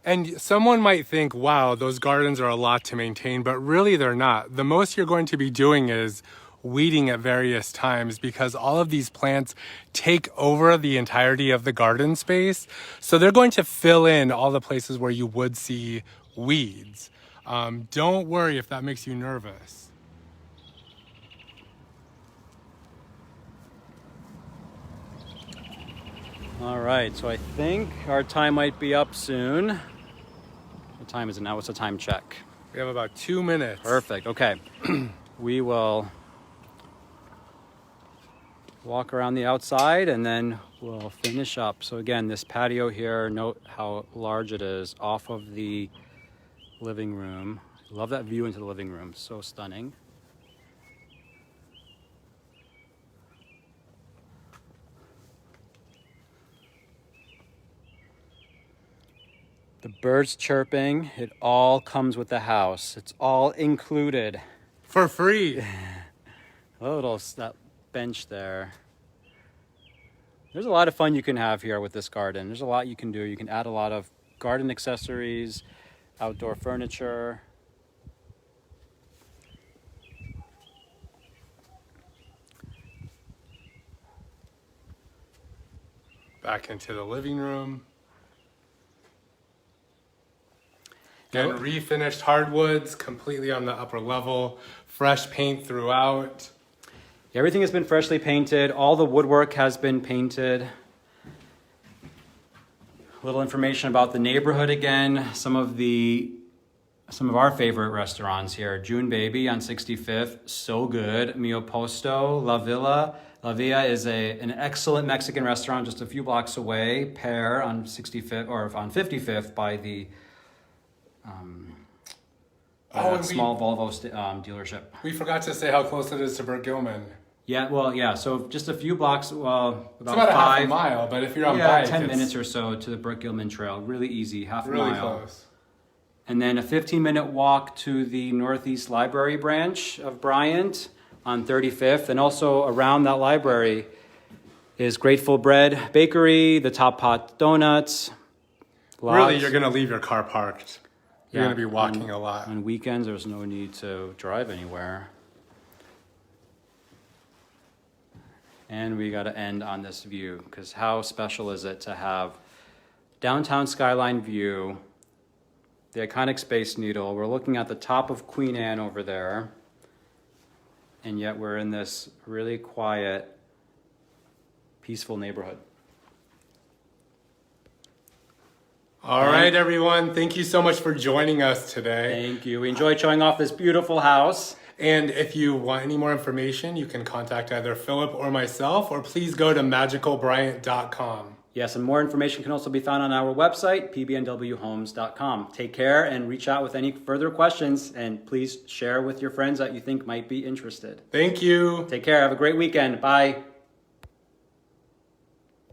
Speaker 1: And someone might think, wow, those gardens are a lot to maintain, but really they're not. The most you're going to be doing is weeding at various times because all of these plants take over the entirety of the garden space. So they're going to fill in all the places where you would see weeds. Don't worry if that makes you nervous.
Speaker 2: All right, so I think our time might be up soon. What time is it now? What's the time check?
Speaker 1: We have about 2 minutes.
Speaker 2: Perfect, okay. We will walk around the outside and then we'll finish up. So again, this patio here, note how large it is off of the living room. Love that view into the living room, so stunning. The birds chirping, it all comes with the house. It's all included.
Speaker 1: For free.
Speaker 2: That bench there. There's a lot of fun you can have here with this garden. There's a lot you can do. You can add a lot of garden accessories, outdoor furniture.
Speaker 1: Back into the living room. Again, refinished hardwoods completely on the upper level, fresh paint throughout.
Speaker 2: Everything has been freshly painted. All the woodwork has been painted. A little information about the neighborhood again. Some of our favorite restaurants here. June Baby on 65th, so good. Mio Posto, La Villa. La Villa is an excellent Mexican restaurant just a few blocks away. Pear on 65th or on 55th by the small Volvo dealership.
Speaker 1: We forgot to say how close it is to Burt Gilman.
Speaker 2: Yeah, well, yeah. So just a few blocks. Well,
Speaker 1: it's about a half a mile, but if you're on bike,
Speaker 2: 10 minutes or so to the Burt Gilman Trail. Really easy, half a mile.
Speaker 1: Really close.
Speaker 2: And then a 15-minute walk to the Northeast Library branch of Bryant on 35th, and also around that library is Grateful Bread Bakery, the Top Pot Donuts.
Speaker 1: Really, you're gonna leave your car parked. You're
Speaker 2: Yeah,
Speaker 1: gonna be walking a lot.
Speaker 2: On weekends, there's no need to drive anywhere. And we got to end on this view, because how special is it to have downtown skyline view, the iconic Space Needle. We're looking at the top of Queen Anne over there, and yet we're in this really quiet, peaceful neighborhood.
Speaker 1: All right, everyone. Thank you so much for joining us today.
Speaker 2: Thank you. We enjoyed showing off this beautiful house.
Speaker 1: And if you want any more information, you can contact either Philip or myself, or please go to magicalbryant.com.
Speaker 2: Yes, and more information can also be found on our website, pbnwhomes.com. Take care and reach out with any further questions, and please share with your friends that you think might be interested.
Speaker 1: Thank you.
Speaker 2: Take care. Have a great weekend. Bye.